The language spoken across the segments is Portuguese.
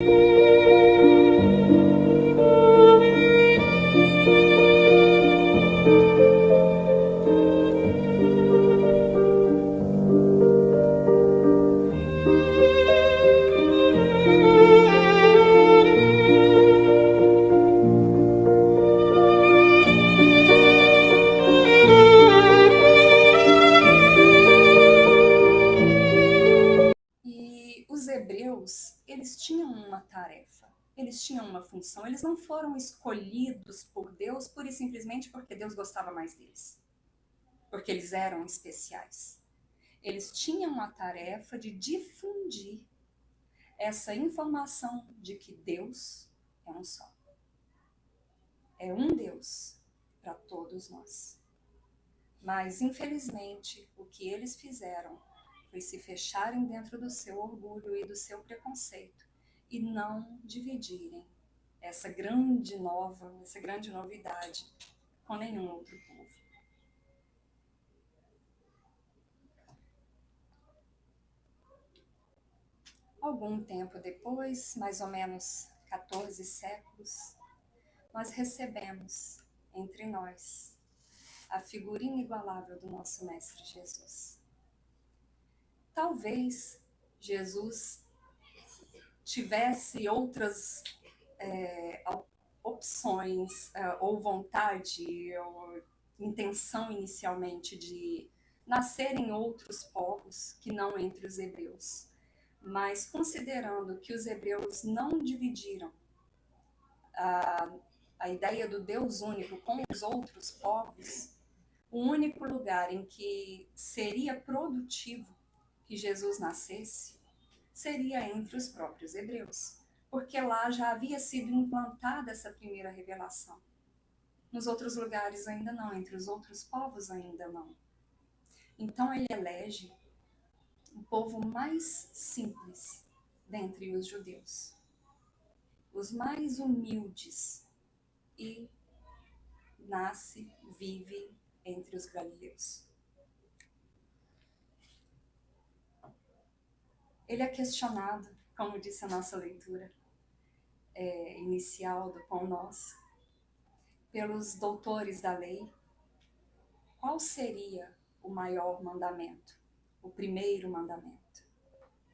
E os hebreus, eles tinham uma tarefa, eles tinham uma função, eles não foram escolhidos por Deus pura e simplesmente porque Deus gostava mais deles, porque eles eram especiais. Eles tinham a tarefa de difundir essa informação de que Deus é um só. É um Deus para todos nós. Mas, infelizmente, o que eles fizeram foi se fecharem dentro do seu orgulho e do seu preconceito e não dividirem essa grande novidade com nenhum outro povo. Algum tempo depois, mais ou menos 14 séculos, nós recebemos entre nós a figura inigualável do nosso Mestre Jesus. Talvez Jesus tivesse outras opções ou vontade ou intenção inicialmente de nascer em outros povos que não entre os hebreus. Mas considerando que os hebreus não dividiram a ideia do Deus único com os outros povos, o único lugar em que seria produtivo que Jesus nascesse seria entre os próprios hebreus, porque lá já havia sido implantada essa primeira revelação. Nos outros lugares ainda não, entre os outros povos ainda não. Então ele elege o povo mais simples dentre os judeus, os mais humildes, e nasce, vive entre os galileus. Ele é questionado, como disse a nossa leitura inicial do Pão Nosso, pelos doutores da lei, qual seria o maior mandamento, o primeiro mandamento?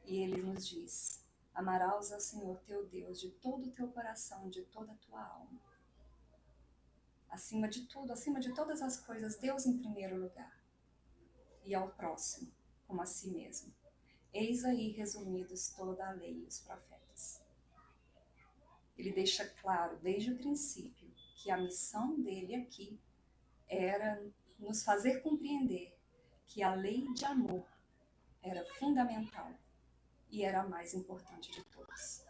E ele nos diz: amarás ao Senhor teu Deus de todo o teu coração, de toda a tua alma. Acima de tudo, acima de todas as coisas, Deus em primeiro lugar. E ao próximo, como a si mesmo. Eis aí resumidos toda a lei e os profetas. Ele deixa claro, desde o princípio, que a missão dele aqui era nos fazer compreender que a lei de amor era fundamental e era a mais importante de todas.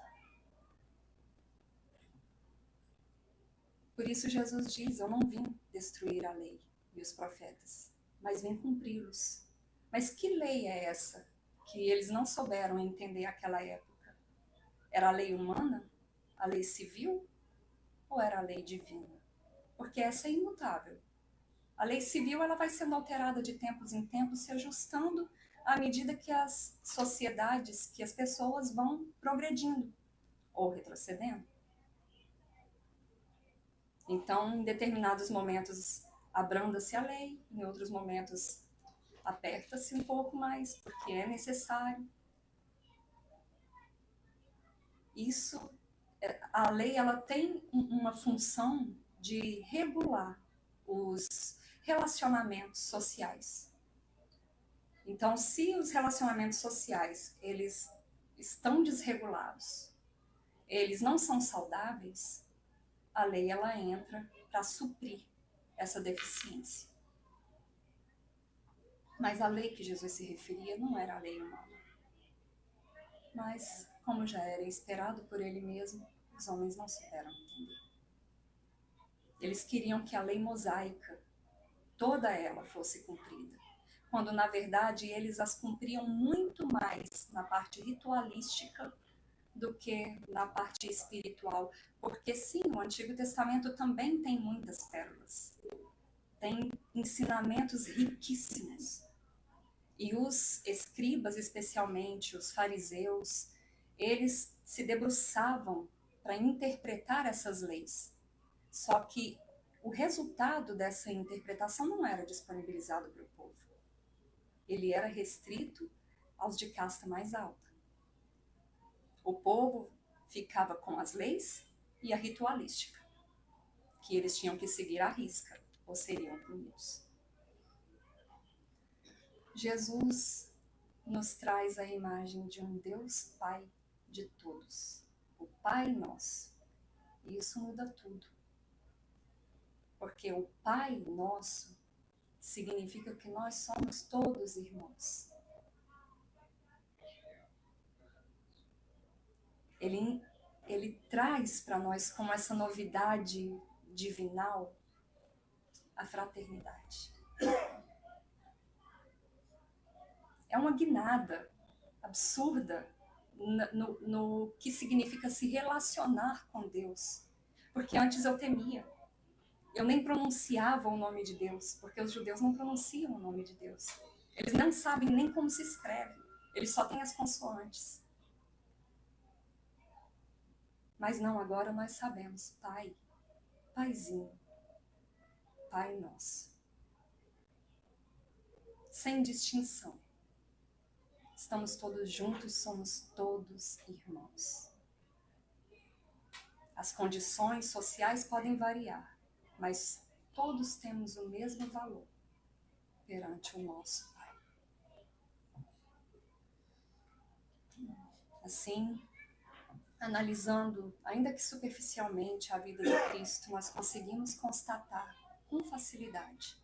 Por isso Jesus diz: eu não vim destruir a lei e os profetas, mas vim cumpri-los. Mas que lei é essa que eles não souberam entender naquela época? Era a lei humana? A lei civil? Ou era a lei divina? Porque essa é imutável. A lei civil ela vai sendo alterada de tempos em tempos, se ajustando à medida que as sociedades, que as pessoas vão progredindo ou retrocedendo. Então, em determinados momentos abranda-se a lei, em outros momentos aperta-se um pouco mais, porque é necessário. Isso, a lei ela tem uma função de regular os relacionamentos sociais. Então, se os relacionamentos sociais eles estão desregulados, eles não são saudáveis, a lei ela entra para suprir essa deficiência. Mas a lei que Jesus se referia não era a lei humana. Mas, como já era esperado por ele mesmo, os homens não souberam entender. Eles queriam que a lei mosaica, toda ela, fosse cumprida, quando na verdade eles as cumpriam muito mais na parte ritualística do que na parte espiritual, porque sim, o Antigo Testamento também tem muitas pérolas, tem ensinamentos riquíssimos, e os escribas, especialmente os fariseus, eles se debruçavam para interpretar essas leis. Só que o resultado dessa interpretação não era disponibilizado para o povo. Ele era restrito aos de casta mais alta. O povo ficava com as leis e a ritualística, que eles tinham que seguir à risca, ou seriam punidos. Jesus nos traz a imagem de um Deus Pai de todos, o Pai Nosso. E isso muda tudo. Porque o Pai Nosso significa que nós somos todos irmãos. Ele traz para nós, como essa novidade divinal, a fraternidade. É uma guinada absurda no que significa se relacionar com Deus. Porque antes eu temia. Eu nem pronunciava o nome de Deus, porque os judeus não pronunciam o nome de Deus. Eles não sabem nem como se escreve. Eles só têm as consoantes. Mas não, agora nós sabemos. Pai, Paizinho, Pai Nosso. Sem distinção. Estamos todos juntos, somos todos irmãos. As condições sociais podem variar, mas todos temos o mesmo valor perante o nosso Pai. Assim, analisando, ainda que superficialmente, a vida de Cristo, nós conseguimos constatar com facilidade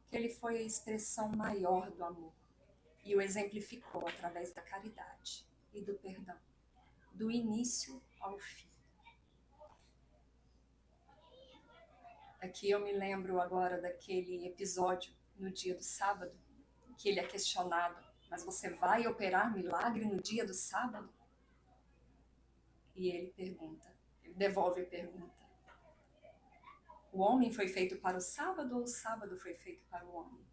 que ele foi a expressão maior do amor e o exemplificou através da caridade e do perdão, do início ao fim. Aqui eu me lembro agora daquele episódio no dia do sábado, que ele é questionado, mas você vai operar milagre no dia do sábado? E ele pergunta, ele devolve a pergunta. O homem foi feito para o sábado ou o sábado foi feito para o homem?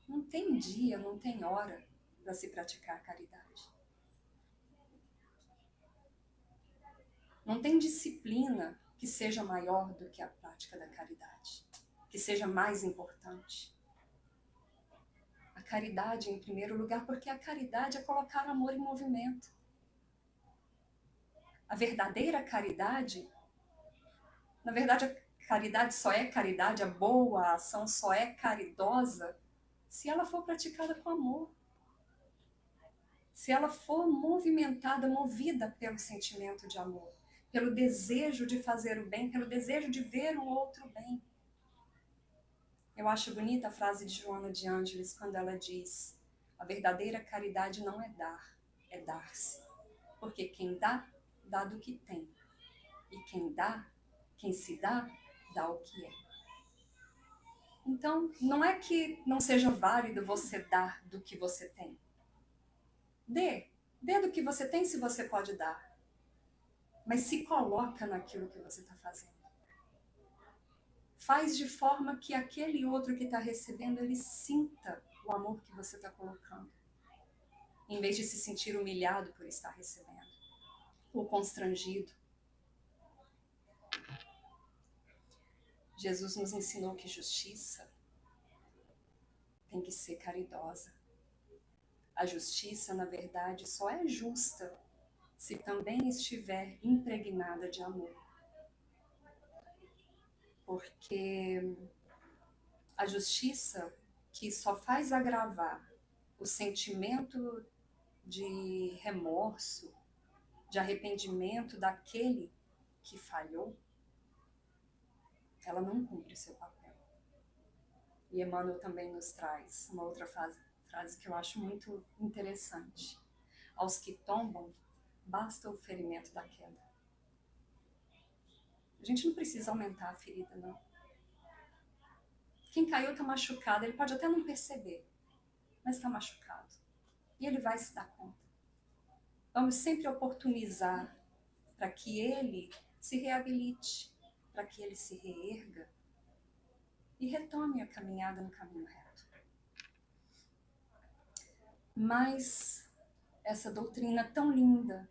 Não tem dia, não tem hora para se praticar a caridade. Não tem disciplina que seja maior do que a prática da caridade, que seja mais importante. A caridade em primeiro lugar, porque a caridade é colocar o amor em movimento. A verdadeira caridade, na verdade a caridade só é caridade, a boa ação só é caridosa se ela for praticada com amor. Se ela for movimentada, movida pelo sentimento de amor, pelo desejo de fazer o bem, pelo desejo de ver o outro bem. Eu acho bonita a frase de Joana de Ângeles quando ela diz: a verdadeira caridade não é dar, é dar-se. Porque quem dá, dá do que tem. E quem dá, quem se dá, dá o que é. Então, não é que não seja válido você dar do que você tem. Dê do que você tem se você pode dar. Mas se coloca naquilo que você está fazendo. Faz de forma que aquele outro que está recebendo, ele sinta o amor que você está colocando. Em vez de se sentir humilhado por estar recebendo. Ou constrangido. Jesus nos ensinou que justiça tem que ser caridosa. A justiça, na verdade, só é justa se também estiver impregnada de amor. Porque a justiça que só faz agravar o sentimento de remorso, de arrependimento daquele que falhou, ela não cumpre o seu papel. E Emmanuel também nos traz uma outra frase que eu acho muito interessante. Aos que tombam, basta o ferimento da queda. A gente não precisa aumentar a ferida, não. Quem caiu está machucado, ele pode até não perceber, mas está machucado. E ele vai se dar conta. Vamos sempre oportunizar para que ele se reabilite, para que ele se reerga e retome a caminhada no caminho reto. Mas essa doutrina tão linda,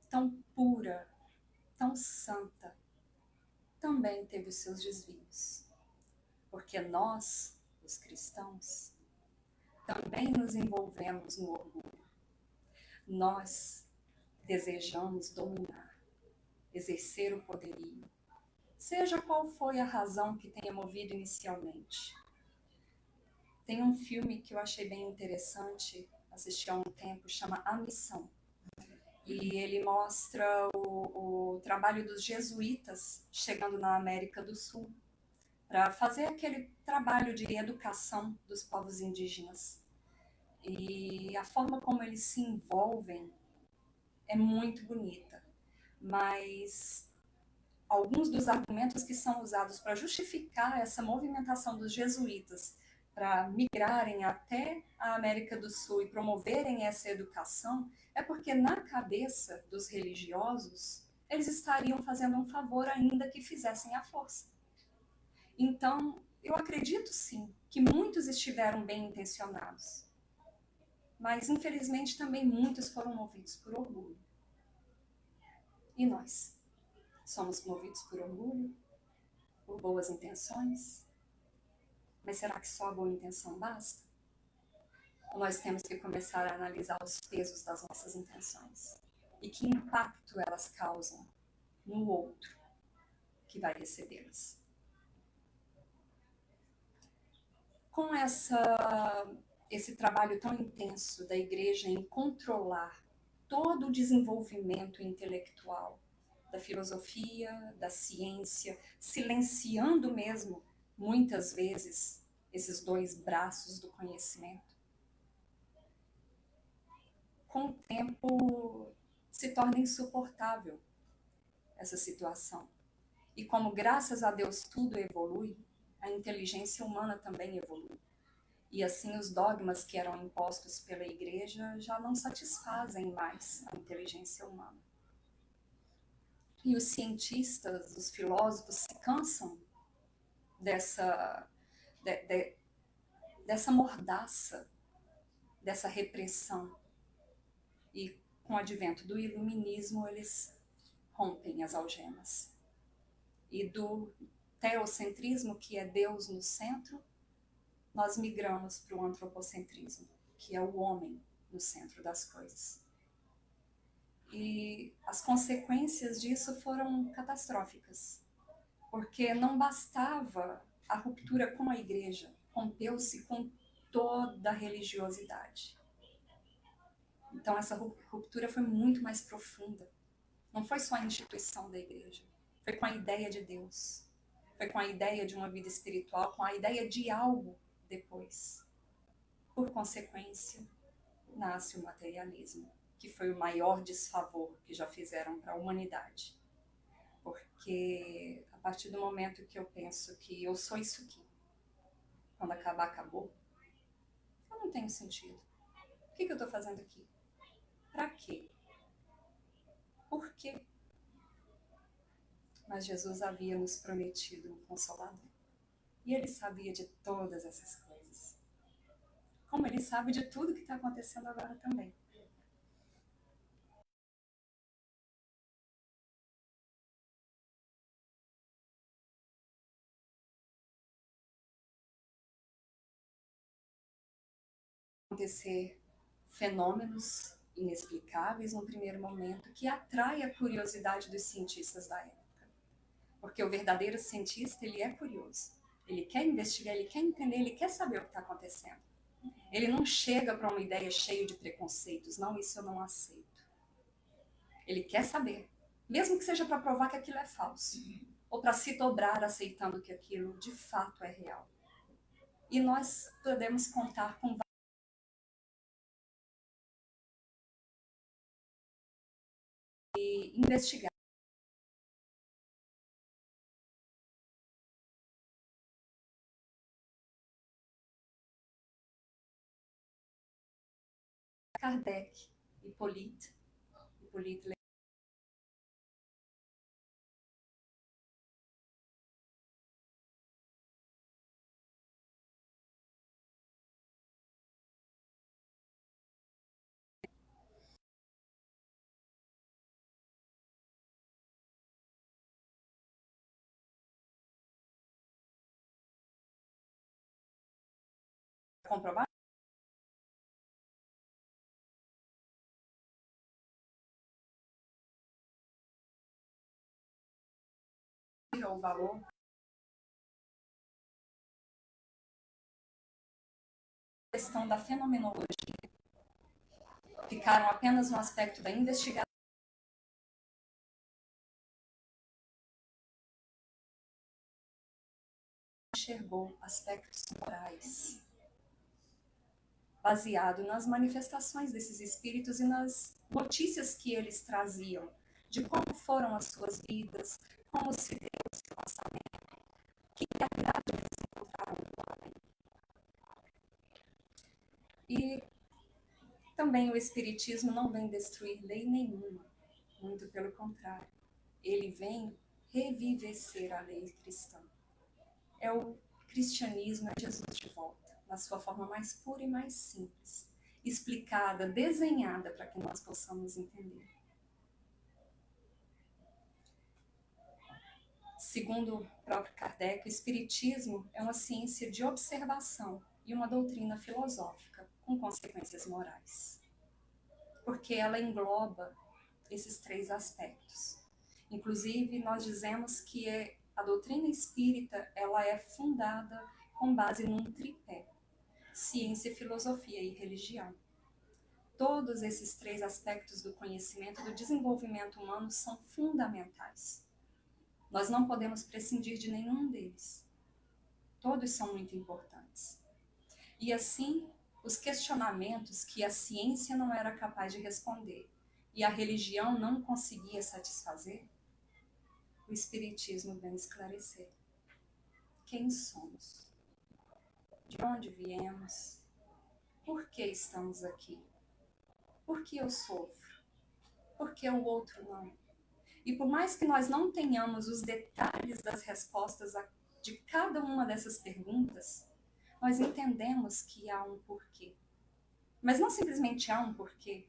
tão pura, tão santa, também teve os seus desvios. Porque nós, os cristãos, também nos envolvemos no orgulho. Nós desejamos dominar, exercer o poderio, seja qual foi a razão que tenha movido inicialmente. Tem um filme que eu achei bem interessante, assisti há um tempo, chama A Missão. E ele mostra o trabalho dos jesuítas chegando na América do Sul para fazer aquele trabalho de educação dos povos indígenas. E a forma como eles se envolvem é muito bonita, mas alguns dos argumentos que são usados para justificar essa movimentação dos jesuítas para migrarem até a América do Sul e promoverem essa educação é porque na cabeça dos religiosos eles estariam fazendo um favor ainda que fizessem à força. Então, eu acredito sim que muitos estiveram bem intencionados, mas infelizmente também muitos foram movidos por orgulho. E nós? Somos movidos por orgulho? Por boas intenções? Mas será que só a boa intenção basta? Ou nós temos que começar a analisar os pesos das nossas intenções? E que impacto elas causam no outro que vai recebê-las? Com esse trabalho tão intenso da igreja em controlar todo o desenvolvimento intelectual da filosofia, da ciência, silenciando mesmo, muitas vezes, esses dois braços do conhecimento, com o tempo se torna insuportável essa situação. E como, graças a Deus, tudo evolui, a inteligência humana também evolui. E assim os dogmas que eram impostos pela igreja já não satisfazem mais a inteligência humana. E os cientistas, os filósofos se cansam dessa mordaça, dessa repressão. E com o advento do iluminismo, eles rompem as algemas. E do teocentrismo, que é Deus no centro, nós migramos para o antropocentrismo, que é o homem no centro das coisas. E as consequências disso foram catastróficas, porque não bastava a ruptura com a igreja, rompeu-se com toda a religiosidade. Então essa ruptura foi muito mais profunda. Não foi só a instituição da igreja, foi com a ideia de Deus, foi com a ideia de uma vida espiritual, com a ideia de algo depois. Por consequência, nasce o materialismo, que foi o maior desfavor que já fizeram para a humanidade. Porque a partir do momento que eu penso que eu sou isso aqui, quando acabar, acabou, eu não tenho sentido. O que eu estou fazendo aqui? Para quê? Por quê? Mas Jesus havia nos prometido um Consolador. E ele sabia de todas essas coisas. Como ele sabe de tudo que está acontecendo agora também. Acontecer fenômenos inexplicáveis no primeiro momento que atrai a curiosidade dos cientistas da época. Porque o verdadeiro cientista, ele é curioso. Ele quer investigar, ele quer entender, ele quer saber o que está acontecendo. Ele não chega para uma ideia cheia de preconceitos. Não, isso eu não aceito. Ele quer saber. Mesmo que seja para provar que aquilo é falso. Ou para se dobrar aceitando que aquilo de fato é real. E nós podemos contar com e investigar. Kardec, Hippolyte comprovar o valor da questão da fenomenologia. Ficaram apenas no aspecto da investigação. Enxergou aspectos morais, baseado nas manifestações desses espíritos e nas notícias que eles traziam, de como foram as suas vidas, como se deu o seu lançamento, que realidade eles encontraram no homem. E também o Espiritismo não vem destruir lei nenhuma, muito pelo contrário. Ele vem revivecer a lei cristã. É o cristianismo, é Jesus de volta, na sua forma mais pura e mais simples, explicada, desenhada para que nós possamos entender. Segundo o próprio Kardec, o Espiritismo é uma ciência de observação e uma doutrina filosófica com consequências morais, porque ela engloba esses três aspectos. Inclusive, nós dizemos que a doutrina espírita ela é fundada com base num tripé: ciência, filosofia e religião. Todos esses três aspectos do conhecimento, do desenvolvimento humano, são fundamentais. Nós não podemos prescindir de nenhum deles. Todos são muito importantes. E assim, os questionamentos que a ciência não era capaz de responder e a religião não conseguia satisfazer, o Espiritismo vem esclarecer. Quem somos? De onde viemos? Por que estamos aqui? Por que eu sofro? Por que o outro não? E por mais que nós não tenhamos os detalhes das respostas de cada uma dessas perguntas, nós entendemos que há um porquê. Mas não simplesmente há um porquê.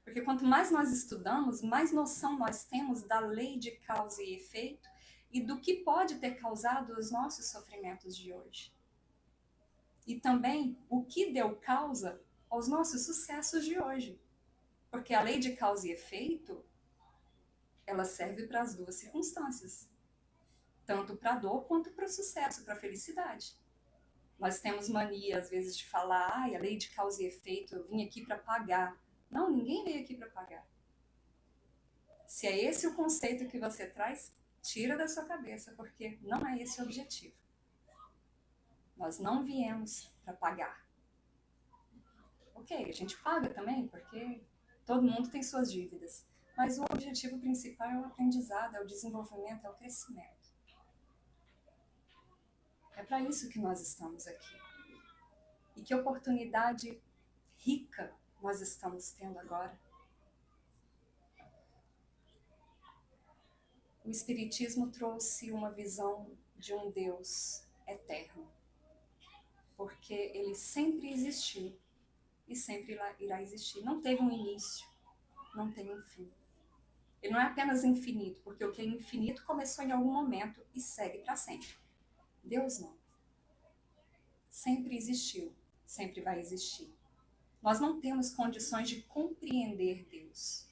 Porque quanto mais nós estudamos, mais noção nós temos da lei de causa e efeito e do que pode ter causado os nossos sofrimentos de hoje. E também o que deu causa aos nossos sucessos de hoje. Porque a lei de causa e efeito, ela serve para as duas circunstâncias. Tanto para a dor quanto para o sucesso, para a felicidade. Nós temos mania, às vezes, de falar, a lei de causa e efeito, eu vim aqui para pagar. Não, ninguém veio aqui para pagar. Se é esse o conceito que você traz, tira da sua cabeça, porque não é esse o objetivo. Nós não viemos para pagar. Ok, a gente paga também, porque todo mundo tem suas dívidas. Mas o objetivo principal é o aprendizado, é o desenvolvimento, é o crescimento. É para isso que nós estamos aqui. E que oportunidade rica nós estamos tendo agora. O Espiritismo trouxe uma visão de um Deus eterno, porque ele sempre existiu e sempre irá existir. Não teve um início, não tem um fim. Ele não é apenas infinito, porque o que é infinito começou em algum momento e segue para sempre. Deus não. Sempre existiu, sempre vai existir. Nós não temos condições de compreender Deus,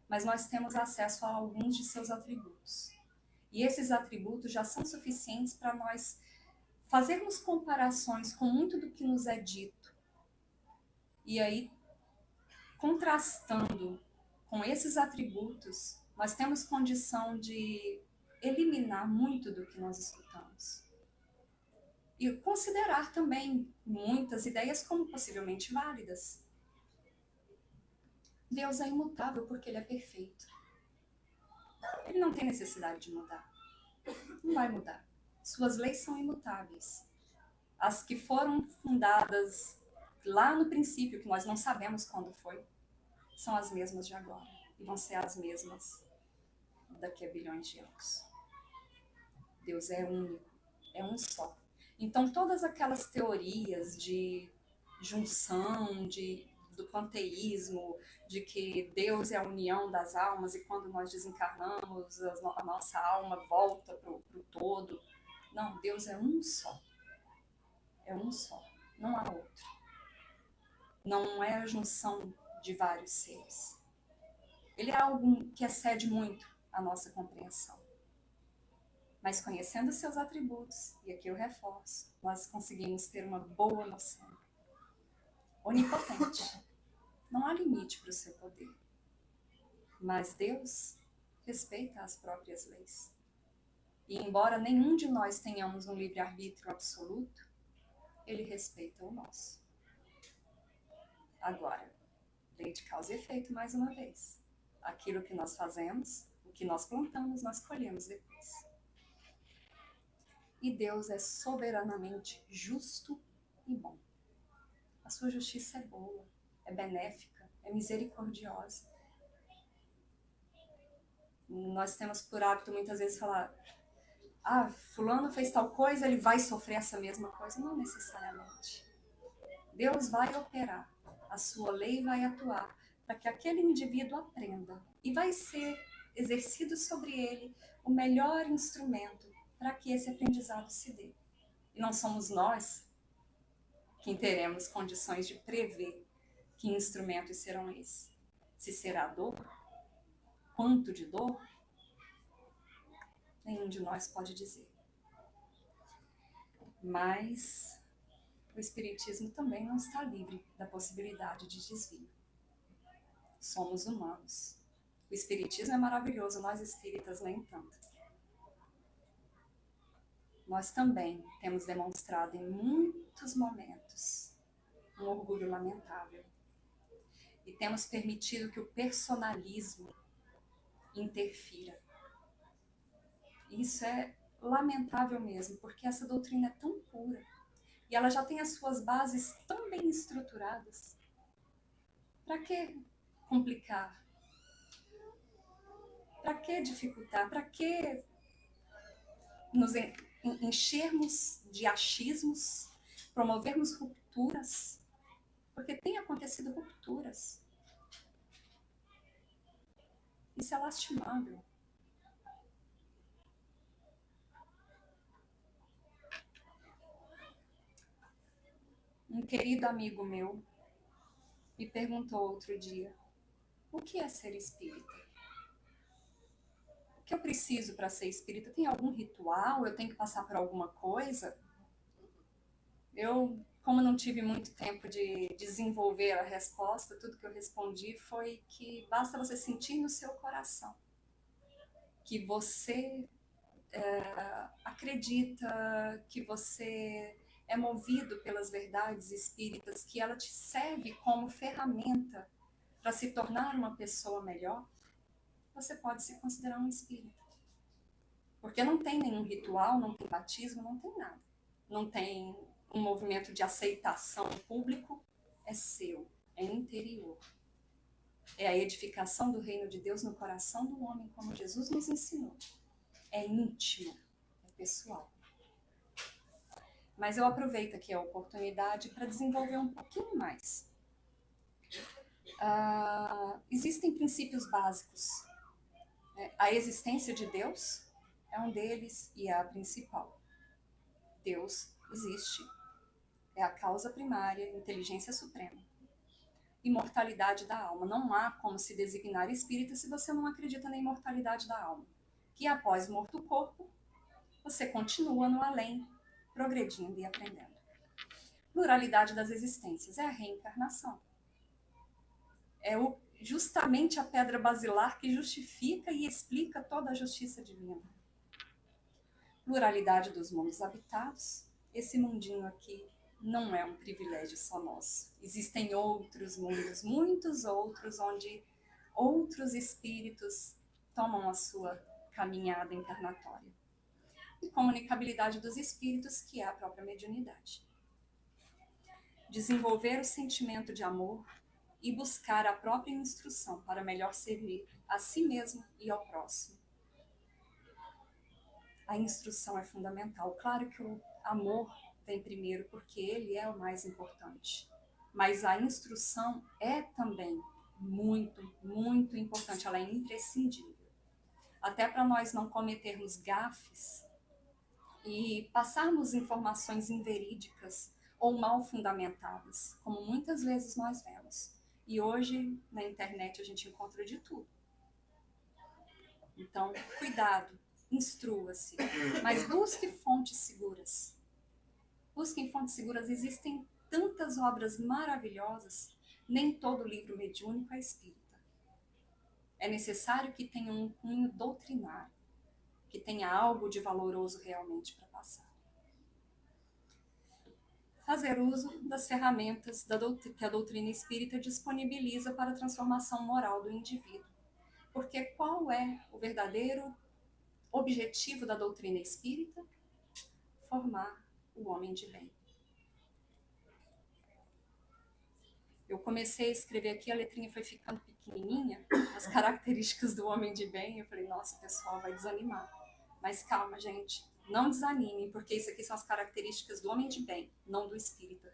mas nós temos acesso a alguns de seus atributos. E esses atributos já são suficientes para nós fazermos comparações com muito do que nos é dito. E aí, contrastando com esses atributos, nós temos condição de eliminar muito do que nós escutamos. E considerar também muitas ideias como possivelmente válidas. Deus é imutável porque ele é perfeito. Ele não tem necessidade de mudar. Não vai mudar. Suas leis são imutáveis. As que foram fundadas lá no princípio, que nós não sabemos quando foi, são as mesmas de agora. E vão ser as mesmas daqui a bilhões de anos. Deus é único, é um só. Então, todas aquelas teorias de junção, do panteísmo, de que Deus é a união das almas e quando nós desencarnamos, a nossa alma volta para o todo. Não, Deus é um só. É um só. não há outro. Não é a junção de vários seres. Ele é algo que excede muito a nossa compreensão. Mas conhecendo seus atributos, e aqui eu reforço, nós conseguimos ter uma boa noção. Onipotente. Não há limite para o seu poder. Mas Deus respeita as próprias leis. E embora nenhum de nós tenhamos um livre-arbítrio absoluto, Ele respeita o nosso. Agora, lei de causa e efeito mais uma vez. Aquilo que nós fazemos, o que nós plantamos, nós colhemos depois. E Deus é soberanamente justo e bom. A sua justiça é boa, é benéfica, é misericordiosa. Nós temos por hábito muitas vezes falar: fulano fez tal coisa, ele vai sofrer essa mesma coisa. Não necessariamente. Deus vai operar, a sua lei vai atuar para que aquele indivíduo aprenda e vai ser exercido sobre ele o melhor instrumento para que esse aprendizado se dê. E não somos nós quem teremos condições de prever que instrumentos serão esses. Se será dor, quanto de dor, nenhum de nós pode dizer. Mas o Espiritismo também não está livre da possibilidade de desvio. Somos humanos. O Espiritismo é maravilhoso, nós espíritas nem tanto. Nós também temos demonstrado em muitos momentos um orgulho lamentável. E temos permitido que o personalismo interfira. Isso é lamentável mesmo, porque essa doutrina é tão pura e ela já tem as suas bases tão bem estruturadas. Para que complicar? Para que dificultar? Para que nos enchermos de achismos, promovermos rupturas? Porque tem acontecido rupturas. Isso é lastimável. Um querido amigo meu me perguntou outro dia: o que é ser espírita? O que eu preciso para ser espírita? Tem algum ritual? Eu tenho que passar por alguma coisa? Eu, como não tive muito tempo de desenvolver a resposta, tudo que eu respondi foi que basta você sentir no seu coração que você acredita, que você é movido pelas verdades espíritas, que ela te serve como ferramenta para se tornar uma pessoa melhor, você pode se considerar um espírita. Porque não tem nenhum ritual, não tem batismo, não tem nada. Não tem um movimento de aceitação público, é seu, é interior. É a edificação do reino de Deus no coração do homem, como Jesus nos ensinou. É íntimo, é pessoal. Mas eu aproveito aqui a oportunidade para desenvolver um pouquinho mais. Existem princípios básicos. A existência de Deus é um deles e é a principal. Deus existe. É a causa primária, inteligência suprema. Imortalidade da alma. Não há como se designar espírita se você não acredita na imortalidade da alma. Que após morto o corpo, você continua no além, progredindo e aprendendo. Pluralidade das existências. É a reencarnação. É justamente a pedra basilar que justifica e explica toda a justiça divina. Pluralidade dos mundos habitados. Esse mundinho aqui não é um privilégio só nosso. Existem outros mundos, muitos outros, onde outros espíritos tomam a sua caminhada encarnatória. E comunicabilidade dos espíritos, que é a própria mediunidade. Desenvolver o sentimento de amor e buscar a própria instrução para melhor servir a si mesmo e ao próximo. A instrução é fundamental. Claro que o amor vem primeiro, porque ele é o mais importante. Mas a instrução é também muito, muito importante. Ela é imprescindível. Até para nós não cometermos gafes e passarmos informações inverídicas ou mal fundamentadas, como muitas vezes nós vemos. E hoje, na internet, a gente encontra de tudo. Então, cuidado, instrua-se, mas busque fontes seguras. Busquem fontes seguras, existem tantas obras maravilhosas, nem todo livro mediúnico é espírita. É necessário que tenha um cunho doutrinário, que tenha algo de valoroso realmente para passar. Fazer uso das ferramentas que a doutrina espírita disponibiliza para a transformação moral do indivíduo. Porque qual é o verdadeiro objetivo da doutrina espírita? Formar o homem de bem. Eu comecei a escrever aqui, a letrinha foi ficando pequenininha, as características do homem de bem, eu falei, nossa, o pessoal vai desanimar. Mas calma, gente, não desanimem, porque isso aqui são as características do homem de bem, não do espírita.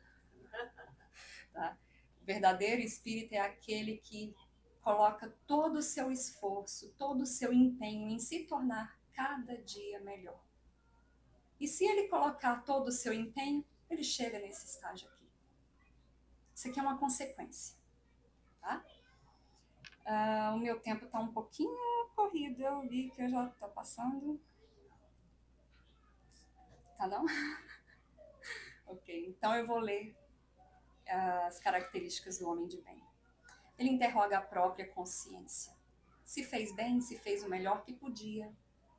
Tá? O verdadeiro espírita é aquele que coloca todo o seu esforço, todo o seu empenho em se tornar cada dia melhor. E se ele colocar todo o seu empenho, ele chega nesse estágio aqui. Isso aqui é uma consequência. Tá? O meu tempo está um pouquinho corrido, eu vi que eu já estou passando. Tá não? Ok, então eu vou ler as características do homem de bem. Ele interroga a própria consciência. Se fez bem, se fez o melhor que podia,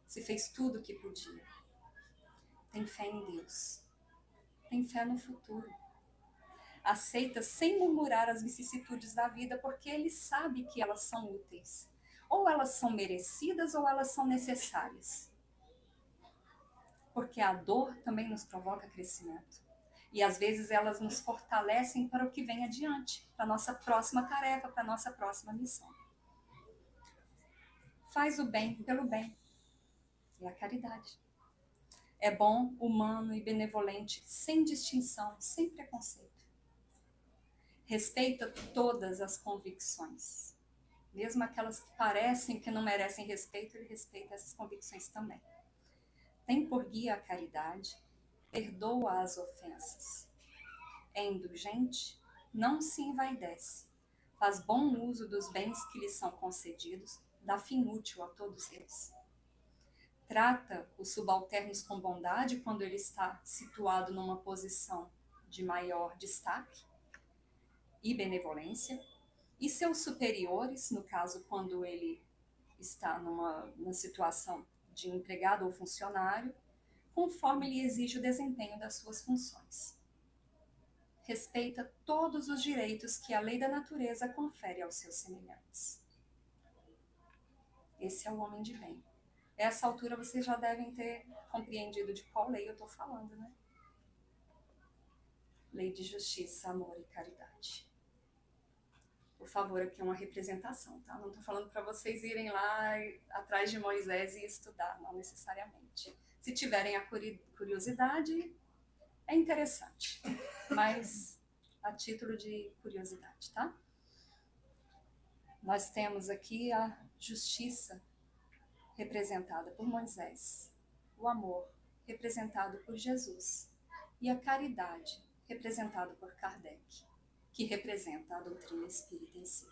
se fez tudo o que podia. Tem fé em Deus. Tem fé no futuro. Aceita sem murmurar as vicissitudes da vida, porque ele sabe que elas são úteis. Ou elas são merecidas ou elas são necessárias. Porque a dor também nos provoca crescimento. E às vezes elas nos fortalecem para o que vem adiante, para a nossa próxima tarefa, para a nossa próxima missão. Faz o bem pelo bem. É a caridade. É bom, humano e benevolente, sem distinção, sem preconceito. Respeita todas as convicções. Mesmo aquelas que parecem que não merecem respeito, ele respeita essas convicções também. Tem por guia a caridade, perdoa as ofensas. É indulgente, não se envaidece, faz bom uso dos bens que lhe são concedidos, dá fim útil a todos eles. Trata os subalternos com bondade quando ele está situado numa posição de maior destaque e benevolência, e seus superiores, no caso quando ele está numa situação de empregado ou funcionário, conforme lhe exige o desempenho das suas funções. Respeita todos os direitos que a lei da natureza confere aos seus semelhantes. Esse é o homem de bem. A essa altura vocês já devem ter compreendido de qual lei eu estou falando, né? Lei de justiça, amor e caridade. Por favor, aqui é uma representação, tá? Não estou falando para vocês irem lá atrás de Moisés e estudar, não necessariamente. Se tiverem a curiosidade, é interessante, mas a título de curiosidade, tá? Nós temos aqui a justiça representada por Moisés, o amor representado por Jesus e a caridade representada por Kardec, que representa a doutrina espírita em si.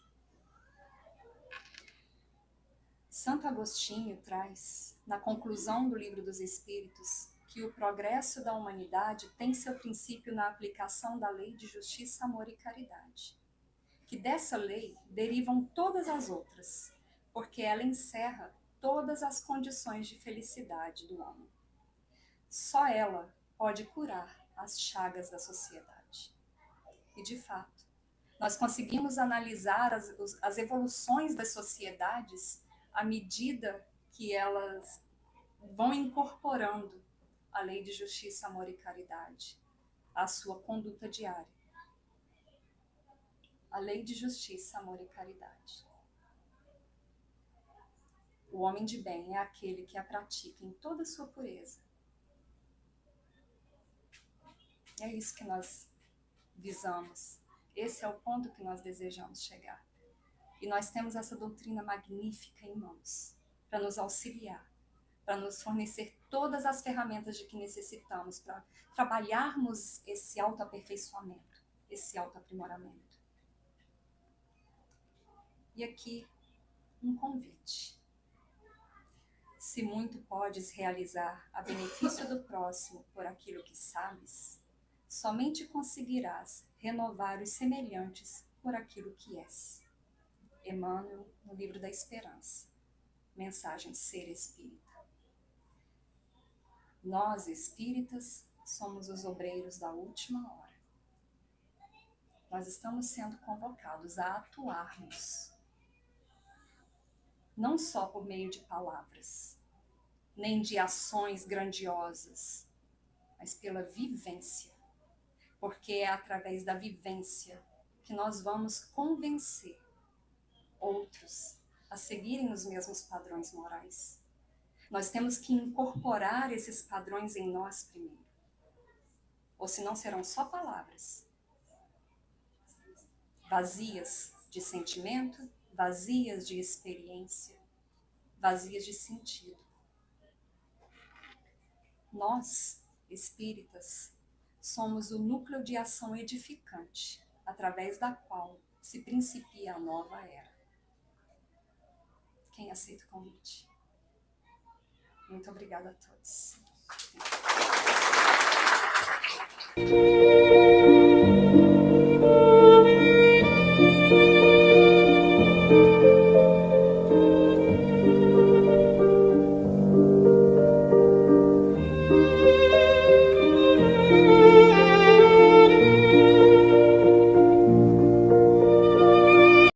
Santo Agostinho traz, na conclusão do Livro dos Espíritos, que o progresso da humanidade tem seu princípio na aplicação da lei de justiça, amor e caridade. Que dessa lei derivam todas as outras, porque ela encerra todas as condições de felicidade do homem. Só ela pode curar as chagas da sociedade. E, de fato, nós conseguimos analisar as evoluções das sociedades à medida que elas vão incorporando a lei de justiça, amor e caridade à sua conduta diária. A lei de justiça, amor e caridade. O homem de bem é aquele que a pratica em toda a sua pureza. É isso que nós visamos. Esse é o ponto que nós desejamos chegar. E nós temos essa doutrina magnífica em mãos para nos auxiliar, para nos fornecer todas as ferramentas de que necessitamos para trabalharmos esse autoaperfeiçoamento, esse autoaprimoramento. E aqui, um convite. Se muito podes realizar a benefício do próximo por aquilo que sabes, somente conseguirás renovar os semelhantes por aquilo que és. Emmanuel, no Livro da Esperança. Mensagem Ser Espírita. Nós, espíritas, somos os obreiros da última hora. Nós estamos sendo convocados a atuarmos, não só por meio de palavras, nem de ações grandiosas, mas pela vivência. Porque é através da vivência que nós vamos convencer outros a seguirem os mesmos padrões morais. Nós temos que incorporar esses padrões em nós primeiro. Ou senão serão só palavras, vazias de sentimento, vazias de experiência, vazias de sentido. Nós, espíritas, somos o núcleo de ação edificante, através da qual se principia a nova era. Quem aceita o convite? Muito obrigada a todos.